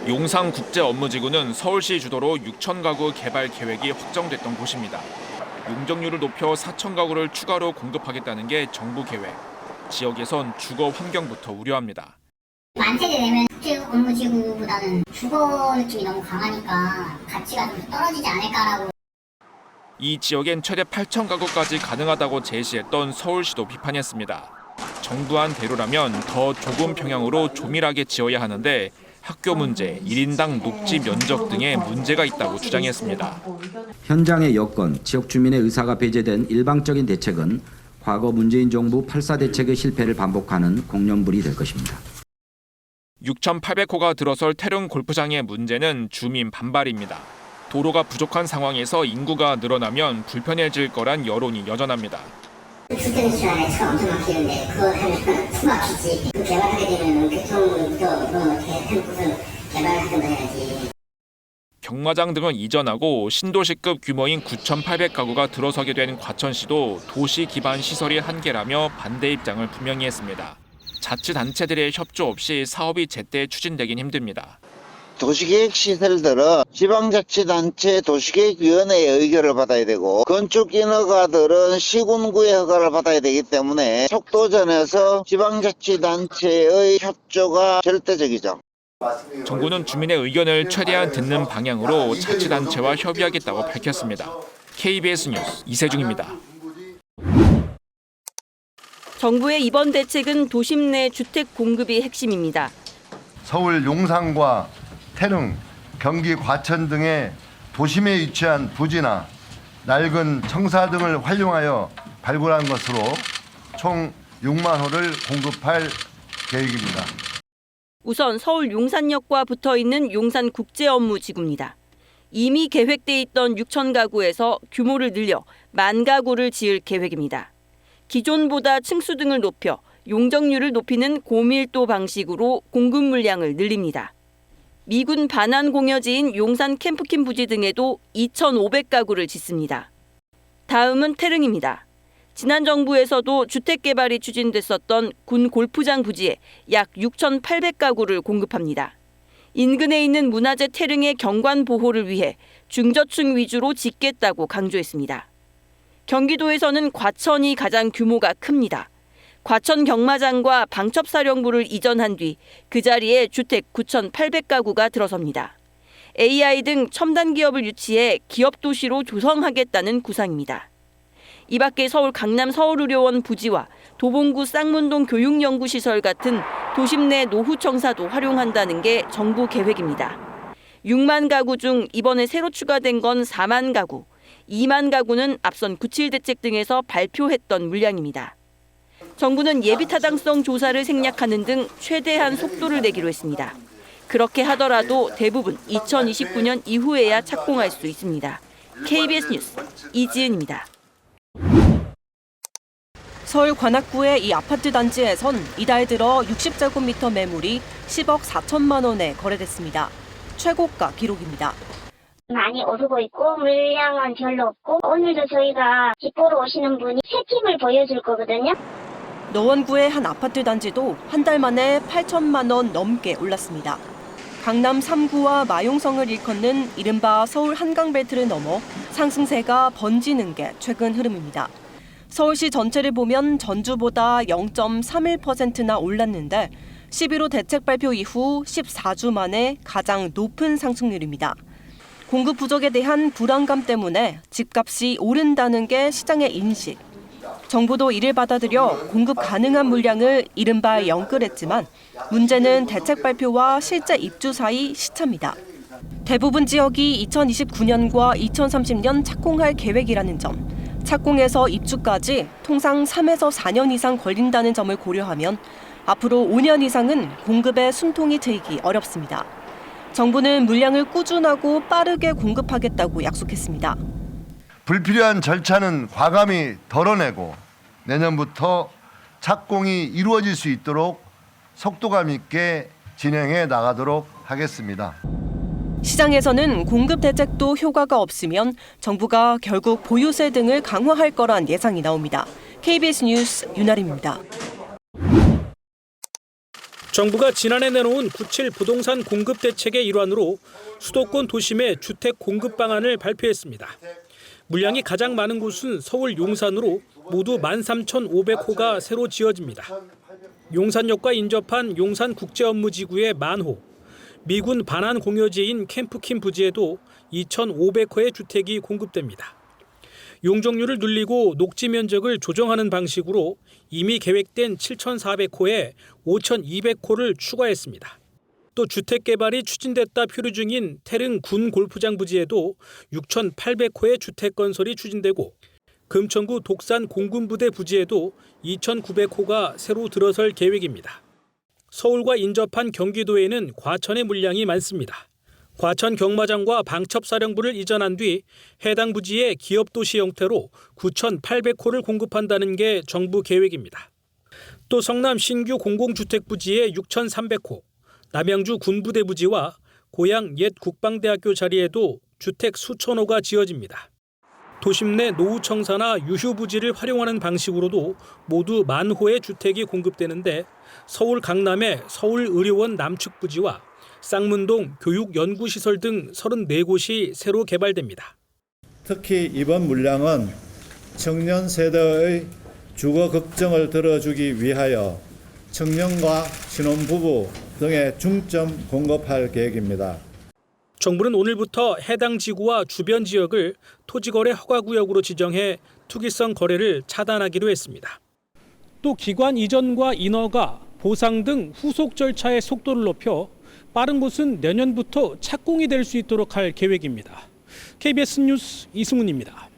용산국제업무지구는 서울시 주도로 6천 가구 개발 계획이 확정됐던 곳입니다. 용적률을 높여 4천 가구를 추가로 공급하겠다는 게 정부 계획. 지역에선 주거 환경부터 우려합니다. 만세대 되면 국제업무지구보다는 주거 느낌이 너무 강하니까 가치가 좀 떨어지지 않을까라고. 이 지역엔 최대 8천 가구까지 가능하다고 제시했던 서울시도 비판했습니다. 정부안 대로라면 더 좁은 평형으로 조밀하게 지어야 하는데 학교 문제, 1인당 녹지 면적 등의 문제가 있다고 주장했습니다. 현장의 여건, 지역 주민의 의사가 배제된 일방적인 대책은 과거 문재인 정부 8.4 대책의 실패를 반복하는 공룡불이 될 것입니다. 6,800호가 들어설 태릉 골프장의 문제는 주민 반발입니다. 도로가 부족한 상황에서 인구가 늘어나면 불편해질 거란 여론이 여전합니다. 출퇴근 시간에 차가 엄청 막히는데 그거 하면 숨 막히지. 그 개발하게 되면 교통부터 이렇게 한 개발을 하든가 해야지. 경마장 등을 이전하고 신도시급 규모인 9,800가구가 들어서게 된 과천시도 도시 기반 시설이 한계라며 반대 입장을 분명히 했습니다. 자치단체들의 협조 없이 사업이 제때 추진되긴 힘듭니다. 도시계획시설들은 지방자치단체 도시계획위원회의 의결을 받아야 되고 건축인허가들은 시군구의 허가를 받아야 되기 때문에 속도전에서 지방자치단체의 협조가 절대적이죠. 정부는 주민의 의견을 최대한 듣는 방향으로 자치단체와 협의하겠다고 밝혔습니다. KBS 뉴스 이세중입니다. 정부의 이번 대책은 도심 내 주택 공급이 핵심입니다. 서울 용산과 태릉, 경기 과천 등의 도심에 위치한 부지나 낡은 청사 등을 활용하여 발굴한 것으로 총 6만 호를 공급할 계획입니다. 우선 서울 용산역과 붙어있는 용산국제업무지구입니다. 이미 계획돼 있던 6천 가구에서 규모를 늘려 10,000가구를 지을 계획입니다. 기존보다 층수 등을 높여 용적률을 높이는 고밀도 방식으로 공급 물량을 늘립니다. 미군 반환 공여지인 용산 캠프킨 부지 등에도 2,500가구를 짓습니다. 다음은 태릉입니다. 지난 정부에서도 주택 개발이 추진됐었던 군 골프장 부지에 약 6,800가구를 공급합니다. 인근에 있는 문화재 태릉의 경관 보호를 위해 중저층 위주로 짓겠다고 강조했습니다. 경기도에서는 과천이 가장 규모가 큽니다. 과천 경마장과 방첩사령부를 이전한 뒤 그 자리에 주택 9,800가구가 들어섭니다. AI 등 첨단 기업을 유치해 기업 도시로 조성하겠다는 구상입니다. 이 밖에 서울 강남 서울의료원 부지와 도봉구 쌍문동 교육연구시설 같은 도심 내 노후청사도 활용한다는 게 정부 계획입니다. 6만 가구 중 이번에 새로 추가된 건 4만 가구, 2만 가구는 앞선 9.7 대책 등에서 발표했던 물량입니다. 정부는 예비타당성 조사를 생략하는 등 최대한 속도를 내기로 했습니다. 그렇게 하더라도 대부분 2029년 이후에야 착공할 수 있습니다. KBS 뉴스 이지은입니다. 서울 관악구의 이 아파트 단지에선 이달 들어 60제곱미터 매물이 10억 4천만 원에 거래됐습니다. 최고가 기록입니다. 많이 오르고 있고 물량은 별로 없고 오늘도 저희가 집 보러 오시는 분이 새 집을 보여줄 거거든요. 노원구의 한 아파트 단지도 한 달 만에 8천만 원 넘게 올랐습니다. 강남 3구와 마용성을 일컫는 이른바 서울 한강벨트를 넘어 상승세가 번지는 게 최근 흐름입니다. 서울시 전체를 보면 전주보다 0.31%나 올랐는데 11호 대책 발표 이후 14주 만에 가장 높은 상승률입니다. 공급 부족에 대한 불안감 때문에 집값이 오른다는 게 시장의 인식. 정부도 이를 받아들여 공급 가능한 물량을 이른바 영끌했지만 문제는 대책 발표와 실제 입주 사이 시차입니다. 대부분 지역이 2029년과 2030년 착공할 계획이라는 점, 착공에서 입주까지 통상 3에서 4년 이상 걸린다는 점을 고려하면 앞으로 5년 이상은 공급에 숨통이 트이기 어렵습니다. 정부는 물량을 꾸준하고 빠르게 공급하겠다고 약속했습니다. 불필요한 절차는 과감히 덜어내고 내년부터 착공이 이루어질 수 있도록 속도감 있게 진행해 나가도록 하겠습니다. 시장에서는 공급 대책도 효과가 없으면 정부가 결국 보유세 등을 강화할 거란 예상이 나옵니다. KBS 뉴스 윤아림입니다. 정부가 지난해 내놓은 9.7 부동산 공급 대책의 일환으로 수도권 도심의 주택 공급 방안을 발표했습니다. 물량이 가장 많은 곳은 서울 용산으로 모두 13,500호가 새로 지어집니다. 용산역과 인접한 용산국제업무지구의 10,000호, 미군 반환 공여지인 캠프킴 부지에도 2,500호의 주택이 공급됩니다. 용적률을 늘리고 녹지 면적을 조정하는 방식으로 이미 계획된 7,400호에 5,200호를 추가했습니다. 또 주택 개발이 추진됐다 표류 중인 태릉 군 골프장 부지에도 6,800호의 주택 건설이 추진되고 금천구 독산 공군부대 부지에도 2,900호가 새로 들어설 계획입니다. 서울과 인접한 경기도에는 과천의 물량이 많습니다. 과천 경마장과 방첩사령부를 이전한 뒤 해당 부지에 기업도시 형태로 9,800호를 공급한다는 게 정부 계획입니다. 또 성남 신규 공공주택 부지에 6,300호, 남양주 군부대 부지와 고양 옛 국방대학교 자리에도 주택 수천 호가 지어집니다. 도심 내 노후청사나 유휴부지를 활용하는 방식으로도 모두 10,000호의 주택이 공급되는데 서울 강남의 서울의료원 남측 부지와 쌍문동 교육연구시설 등 34곳이 새로 개발됩니다. 특히 이번 물량은 청년 세대의 주거 걱정을 들어주기 위하여 청년과 신혼부부 등에 중점 공급할 계획입니다. 정부는 오늘부터 해당 지구와 주변 지역을 토지거래 허가구역으로 지정해 투기성 거래를 차단하기로 했습니다. 또 기관 이전과 인허가, 보상 등 후속 절차의 속도를 높여 빠른 곳은 내년부터 착공이 될 수 있도록 할 계획입니다. KBS 뉴스 이승훈입니다.